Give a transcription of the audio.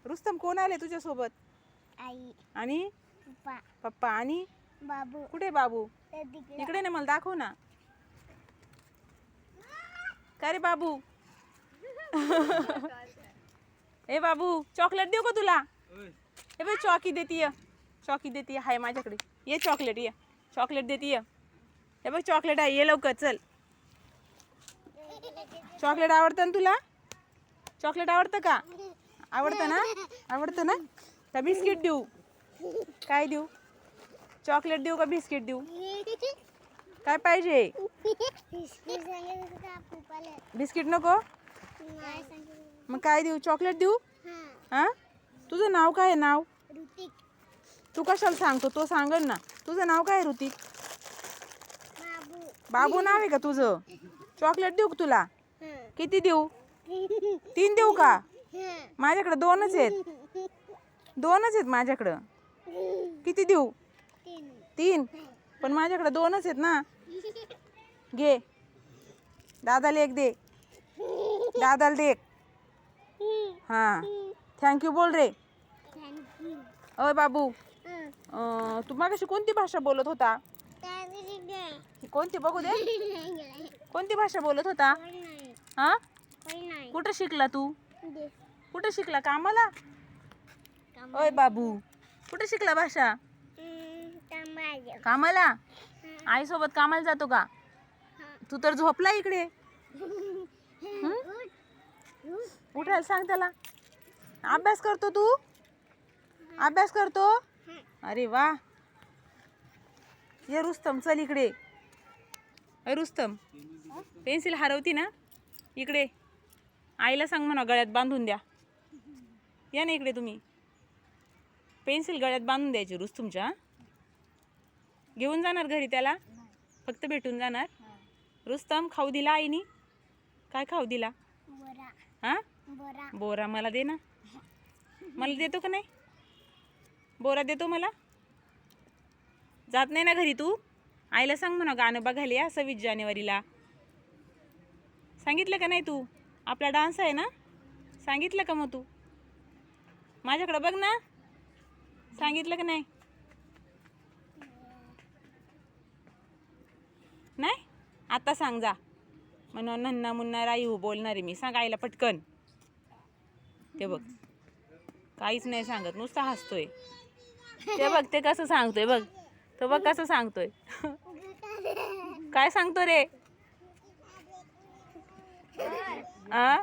रुस्तम कोण आले तुझ्या सोबत? आई आणि पप्पा पप्पा आणि बाबू कुठे बाबू? तिकडे इकडे ना, मला दाखव ना. काय रे बाबू? ए बाबू, चॉकलेट देऊ का तुला? ए बाई चॉकी देतीय, चॉकी देतीय, हाय माझ्याकडे. ये चॉकलेट, ये चॉकलेट देतीय. हे बघ चॉकलेट आहे, ये लवकर चल. चॉकलेट आवडतं ना तुला? चॉकलेट आवडतं का? आवडतं ना? आवडतं ना? का बिस्किट देऊ? काय देऊ? चॉकलेट देऊ का बिस्किट देऊ? काय पाहिजे? बिस्किट नको? मग काय देऊ? चॉकलेट देऊ? हा, तुझं नाव काय आहे? नाव तू कशाला सांगतो? तो सांगल ना. तुझं नाव काय आहे ऋतिक? बाबू नाव आहे का तुझं? चॉकलेट देऊ का तुला? किती देऊ? 3 देऊ का? माझ्याकडे 2च आहेत. 2च आहेत माझ्याकडं. किती देऊ? 3. पण माझ्याकडे 2च आहेत ना. घे, दादाला 1 दे. दादाला दे 1. हां, थँक्यू बोल रे. अय बाबू, तू मागाशी कोणती भाषा बोलत होता? कोणती बघू दे. कोणती भाषा बोलत होता? हा, कुठं शिकला तू? कुठं शिकला? कामाला? ओय बाबू, कुठे शिकला भाषा? कामाला? आईसोबत कामाला जातो का? तू तर झोपला इकडे. उठायला सांग त्याला. अभ्यास करतो तू? अभ्यास करतो? अरे वा. ये रुस्तम, चल इकडे. अरे रुस्तम, पेन्सिल हरवती ना, इकडे. आईला सांग म्हणा गळ्यात बांधून द्या. या ना इकडे तुम्ही. पेन्सिल गळ्यात बांधून द्यायची रुस्तमच्या. घेऊन जाणार घरी त्याला? फक्त भेटून जाणार? रुस्तम, खाऊ दिला आईनी? काय खाऊ दिला? हा, बोरा. मला दे ना. मला देतो का नाही? बोरा देतो मला? जात नाही ना घरी तू? आईला सांग म्हणा गाणं बघायला या 26 जानेवारीला. सांगितलं का नाही तू? आपला डान्स आहे ना? सांगितलं का मग तू? माझ्याकडे बघ ना. सांगितलं का नाही? नाही? आता सांग जा. म्हणून नन्ना मुन्ना रायू बोलणार आहे मी. सांग आईला पटकन. ते बघ, काहीच नाही सांगत, नुसता हसतोय. ते बघ, ते कसं सांगतोय बघ. तो बघ कसं सांगतोय. काय सांगतो रे? आ